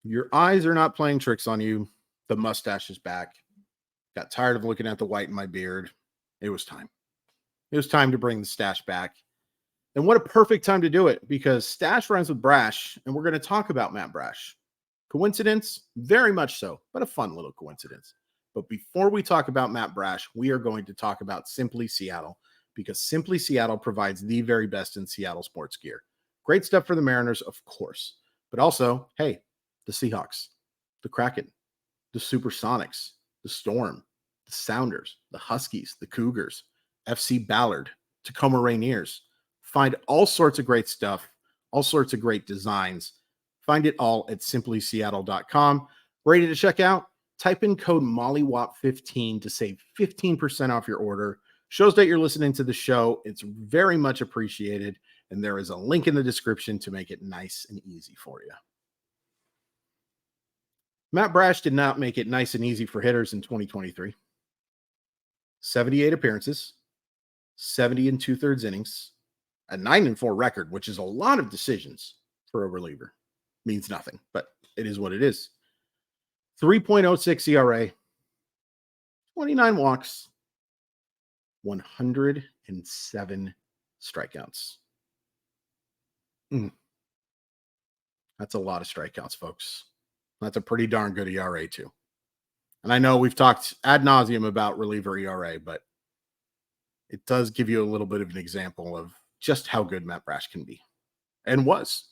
Your eyes are not playing tricks on you. The mustache is back. Got tired of looking at the white in my beard. It was time. It was time to bring the stash back. And what a perfect time to do it, because stash rhymes with Brash, and we're going to talk about Matt Brash. Coincidence? Very much so, but a fun little coincidence. But before we talk about Matt Brash, we are going to talk about Simply Seattle, because Simply Seattle provides the very best in Seattle sports gear. Great stuff for the Mariners, of course, but also, hey, the Seahawks, the Kraken, the Supersonics, the Storm, the Sounders, the Huskies, the Cougars, FC Ballard, Tacoma Rainiers. Find all sorts of great stuff, all sorts of great designs. Find it all at simplyseattle.com. Ready to check out? Type in code MOLLYWOP15 to save 15% off your order. Shows that you're listening to the show. It's very much appreciated. And there is a link in the description to make it nice and easy for you. Matt Brash did not make it nice and easy for hitters in 2023. 78 appearances, 70 and 2/3 innings, a 9-4 record, which is a lot of decisions for a reliever. Means nothing, but it is what it is. 3.06 ERA, 29 walks, 107 strikeouts. That's a lot of strikeouts, folks. That's a pretty darn good ERA, too. And I know we've talked ad nauseum about reliever ERA, but it does give you a little bit of an example of just how good Matt Brash can be and was.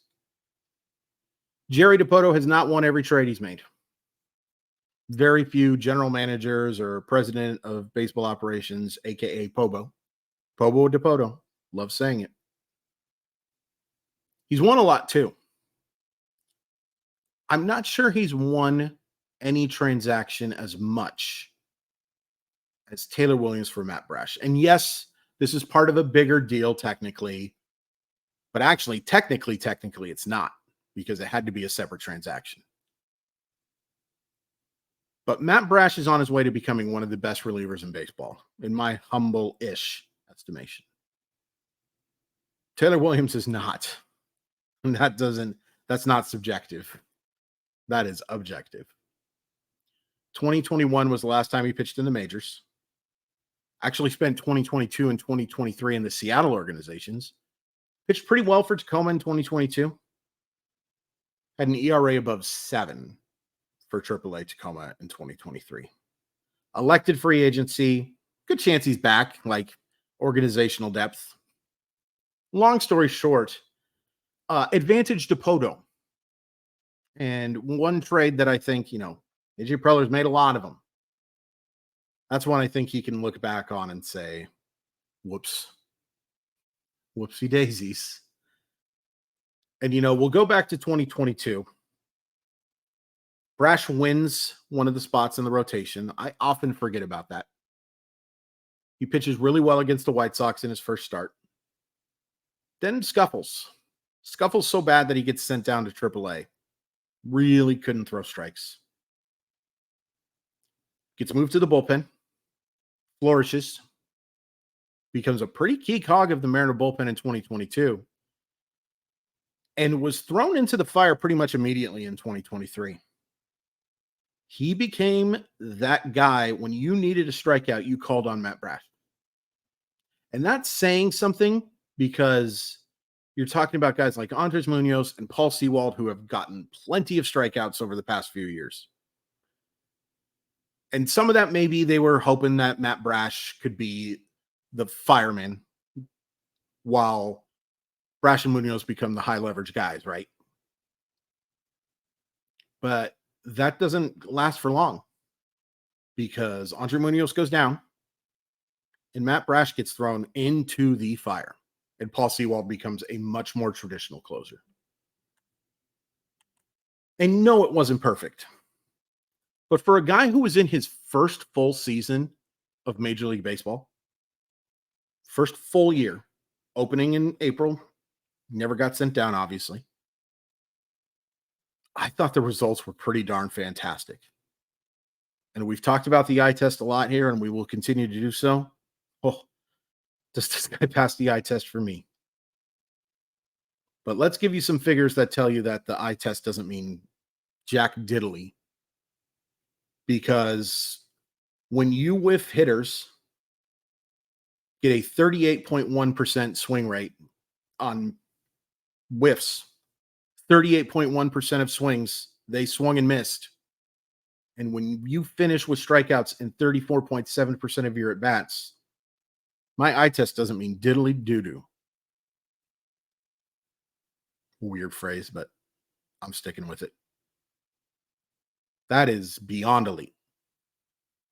Jerry Dipoto has not won every trade he's made. Very few general managers or president of baseball operations, aka Pobo Dipoto, love saying it. He's won a lot too. I'm not sure he's won any transaction as much as Taylor Williams for Matt Brash. And yes, this is part of a bigger deal technically, but actually, technically, it's not, because it had to be a separate transaction. But Matt Brash is on his way to becoming one of the best relievers in baseball, in my humble-ish estimation. Taylor Williams is not. And that's not subjective. That is objective. 2021 was the last time he pitched in the majors. Actually spent 2022 and 2023 in the Seattle organizations. Pitched pretty well for Tacoma in 2022. Had an ERA above 7 for AAA Tacoma in 2023. Elected free agency. Good chance he's back, like organizational depth. Long story short, advantage Dipoto. And one trade that I think, AJ Preller's made a lot of them. That's one I think he can look back on and say, whoopsie daisies. And, we'll go back to 2022. Brash wins one of the spots in the rotation. I often forget about that. He pitches really well against the White Sox in his first start. Then scuffles. Scuffles so bad that he gets sent down to AAA. Really couldn't throw strikes. Gets moved to the bullpen. Flourishes. Becomes a pretty key cog of the Mariner bullpen in 2022. And was thrown into the fire pretty much immediately in 2023. He became that guy when you needed a strikeout, you called on Matt Brash. And that's saying something, because you're talking about guys like Andres Munoz and Paul Sewald, who have gotten plenty of strikeouts over the past few years. And some of that, maybe they were hoping that Matt Brash could be the fireman while Brash and Munoz become the high leverage guys, right? But that doesn't last for long, because Andre Munoz goes down and Matt Brash gets thrown into the fire, and Paul Sewald becomes a much more traditional closer. And no, it wasn't perfect. But for a guy who was in his first full season of Major League Baseball, first full year, opening in April, never got sent down, obviously. I thought the results were pretty darn fantastic. And we've talked about the eye test a lot here, and we will continue to do so. Oh, does this guy pass the eye test for me? But let's give you some figures that tell you that the eye test doesn't mean Jack Diddley, because when you whiff hitters, get a 38.1% swing rate on whiffs, 38.1% of swings, they swung and missed. And when you finish with strikeouts in 34.7% of your at-bats, my eye test doesn't mean diddly doo-doo. Weird phrase, but I'm sticking with it. That is beyond elite.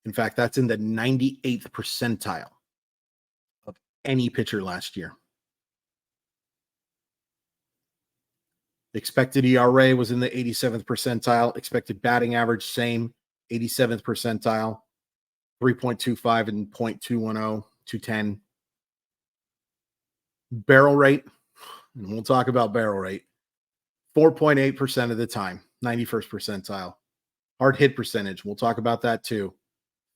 In fact, that's in the 98th percentile of any pitcher last year. Expected ERA was in the 87th percentile. Expected batting average, same, 87th percentile. 3.25 and 0.210, 210. Barrel rate, and we'll talk about barrel rate, 4.8% of the time, 91st percentile. Hard hit percentage, we'll talk about that too,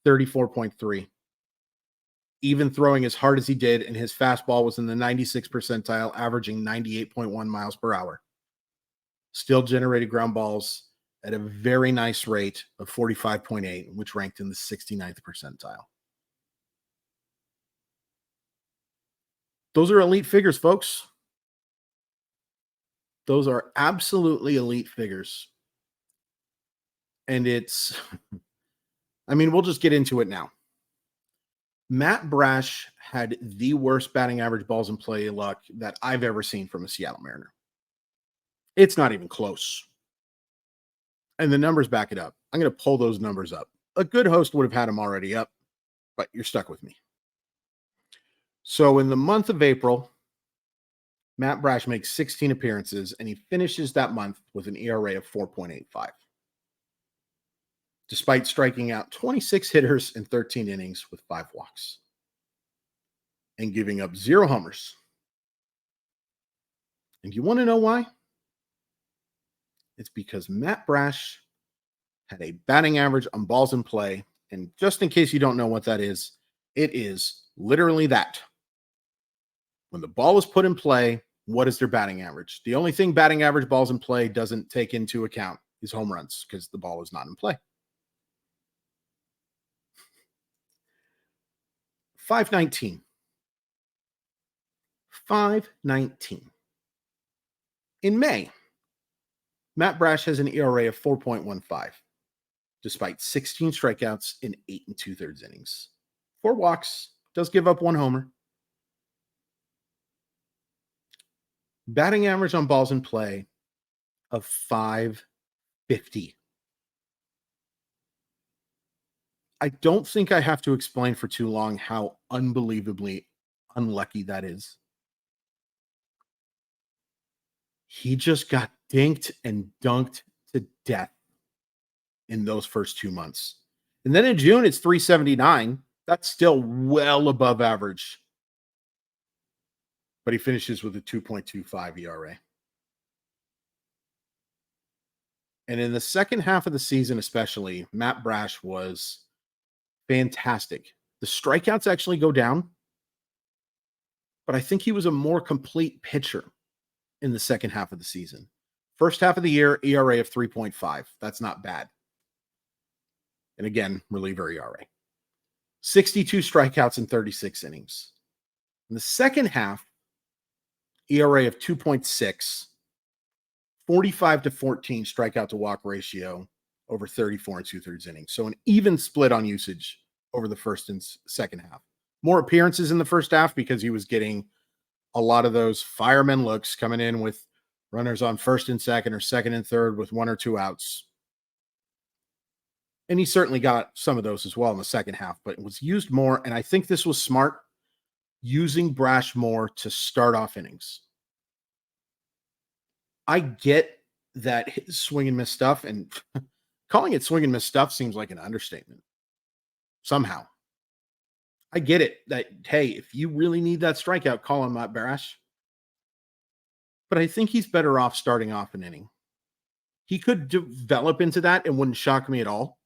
34.3. Even throwing as hard as he did, and his fastball was in the 96th percentile, averaging 98.1 miles per hour. Still generated ground balls at a very nice rate of 45.8, which ranked in the 69th percentile. Those are elite figures, folks. Those are absolutely elite figures. And it's, I mean, we'll just get into it now. Matt Brash had the worst batting average balls in play luck that I've ever seen from a Seattle Mariner. It's not even close. And the numbers back it up. I'm going to pull those numbers up. A good host would have had them already up, but you're stuck with me. So in the month of April, Matt Brash makes 16 appearances, and he finishes that month with an ERA of 4.85. Despite striking out 26 hitters in 13 innings with 5 walks and giving up 0 homers. And you want to know why? It's because Matt Brash had a batting average on balls in play. And just in case you don't know what that is, it is literally that. When the ball is put in play, what is their batting average? The only thing batting average balls in play doesn't take into account is home runs because the ball is not in play. 519. 519. In May, Matt Brash has an ERA of 4.15, despite 16 strikeouts in 8 2/3 innings. 4 walks, does give up 1 homer. Batting average on balls in play of 550. I don't think I have to explain for too long how unbelievably unlucky that is. He just got dinked and dunked to death in those first 2 months. And then in June, it's 379. That's still well above average. But he finishes with a 2.25 ERA. And in the second half of the season, especially, Matt Brash was fantastic. The strikeouts actually go down, but I think he was a more complete pitcher in the second half of the season. First half of the year, ERA of 3.5. That's not bad. And again, reliever ERA. 62 strikeouts in 36 innings. In the second half, ERA of 2.6, 45-14 strikeout to walk ratio over 34 2/3 innings. So an even split on usage over the first and second half. More appearances in the first half because he was getting a lot of those fireman looks coming in with runners on first and second or second and third with 1 or 2 outs. And he certainly got some of those as well in the second half, but it was used more. And I think this was smart, using Brash more to start off innings. I get that his swing and miss stuff, and calling it swing and miss stuff seems like an understatement. Somehow. I get it that, hey, if you really need that strikeout, call him Matt Brash. But I think he's better off starting off an inning. He could develop into that and wouldn't shock me at all.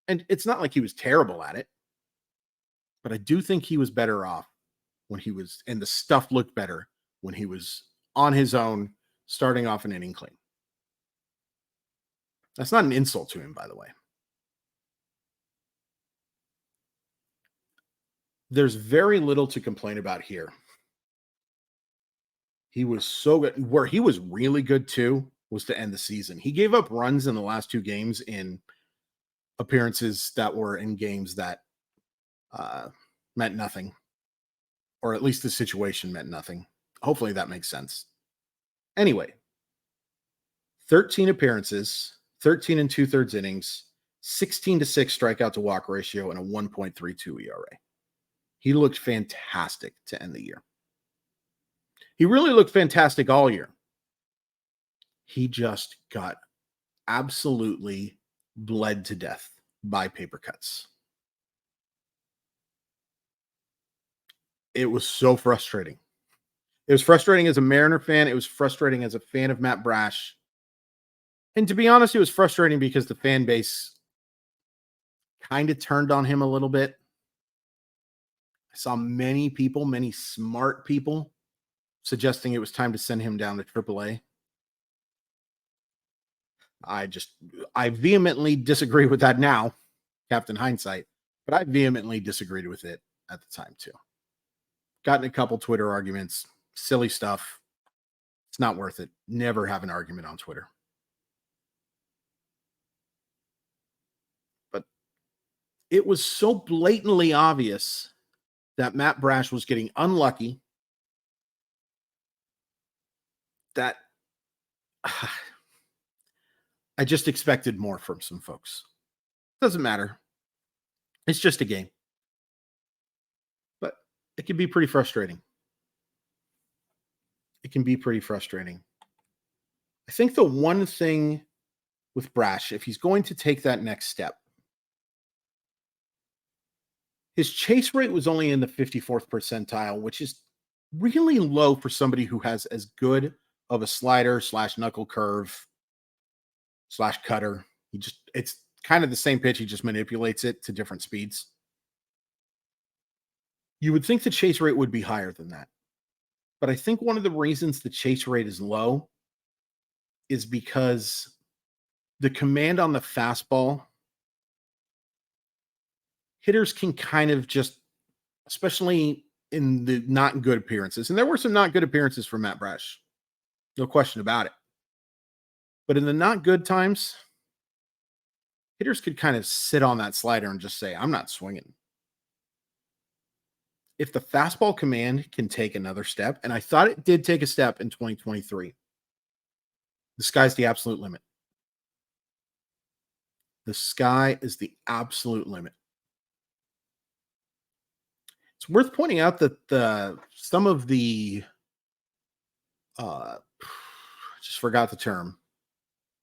And it's not like he was terrible at it. But I do think he was better off when he was, and the stuff looked better when he was on his own, starting off an inning clean. That's not an insult to him, by the way. There's very little to complain about here. He was so good. Where he was really good too was to end the season. He gave up runs in the last 2 games in appearances that were in games that uh, meant nothing, or at least the situation meant nothing. Hopefully that makes sense. Anyway, 13 appearances, 13 and 2/3 innings, 16-6 strikeout to walk ratio, and a 1.32 ERA. He looked fantastic to end the year. He really looked fantastic all year. He just got absolutely bled to death by paper cuts. It was so frustrating. It was frustrating as a Mariner fan. It was frustrating as a fan of Matt Brash. And to be honest, it was frustrating because the fan base kind of turned on him a little bit. I saw many people, many smart people, suggesting it was time to send him down to AAA. I vehemently disagree with that now, Captain Hindsight, but I vehemently disagreed with it at the time too. Gotten a couple Twitter arguments, silly stuff. It's not worth it. Never have an argument on Twitter. But it was so blatantly obvious that Matt Brash was getting unlucky that I just expected more from some folks. Doesn't matter. It's just a game. But it can be pretty frustrating. It can be pretty frustrating. I think the one thing with Brash, if he's going to take that next step, his chase rate was only in the 54th percentile, which is really low for somebody who has as good of a slider / knuckle curve / cutter. It's kind of the same pitch. He just manipulates it to different speeds. You would think the chase rate would be higher than that. But I think one of the reasons the chase rate is low is because the command on the fastball, hitters can kind of just, especially in the not good appearances, and there were some not good appearances from Matt Brash, no question about it. But in the not good times, hitters could kind of sit on that slider and just say, I'm not swinging. If the fastball command can take another step, and I thought it did take a step in 2023, the sky's the absolute limit. The sky is the absolute limit. It's worth pointing out that some of the just forgot the term,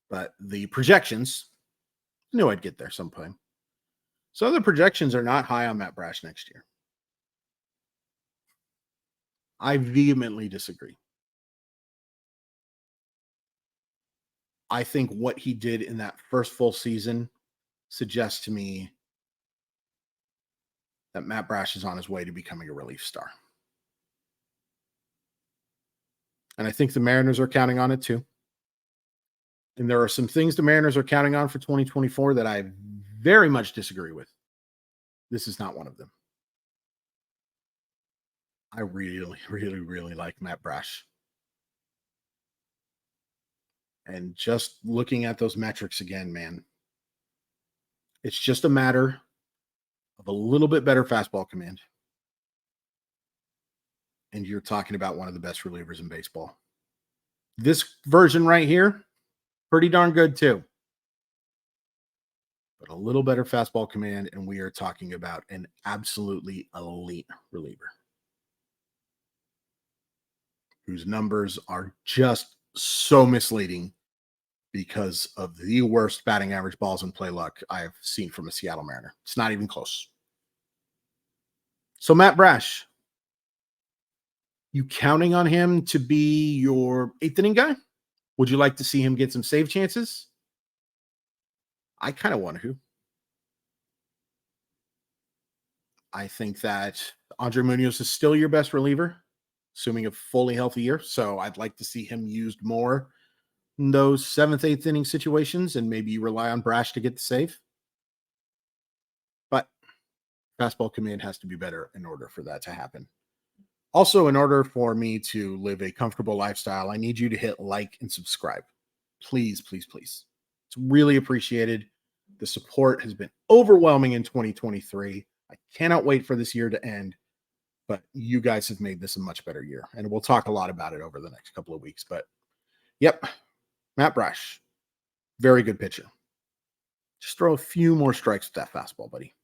but the projections, I knew I'd get there sometime. So the projections are not high on Matt Brash next year. I vehemently disagree. I think what he did in that first full season suggests to me that Matt Brash is on his way to becoming a relief star. And I think the Mariners are counting on it too. And there are some things the Mariners are counting on for 2024 that I very much disagree with. This is not one of them. I really, really, really like Matt Brash. And just looking at those metrics again, man, it's just a matter of a little bit better fastball command. And you're talking about one of the best relievers in baseball. This version right here, pretty darn good too. But a little better fastball command, and we are talking about an absolutely elite reliever whose numbers are just so misleading because of the worst batting average, balls in play luck I've seen from a Seattle Mariner. It's not even close. So Matt Brash, you counting on him to be your 8th inning guy? Would you like to see him get some save chances? I kind of want to. I think that Andre Munoz is still your best reliever, assuming a fully healthy year. So I'd like to see him used more in those seventh, eighth inning situations, and maybe you rely on Brash to get the save. But fastball command has to be better in order for that to happen. Also, in order for me to live a comfortable lifestyle, I need you to hit like and subscribe. Please, please, please. It's really appreciated. The support has been overwhelming in 2023. I cannot wait for this year to end, but you guys have made this a much better year. And we'll talk a lot about it over the next couple of weeks. But yep, Matt Brash, very good pitcher. Just throw a few more strikes with that fastball, buddy.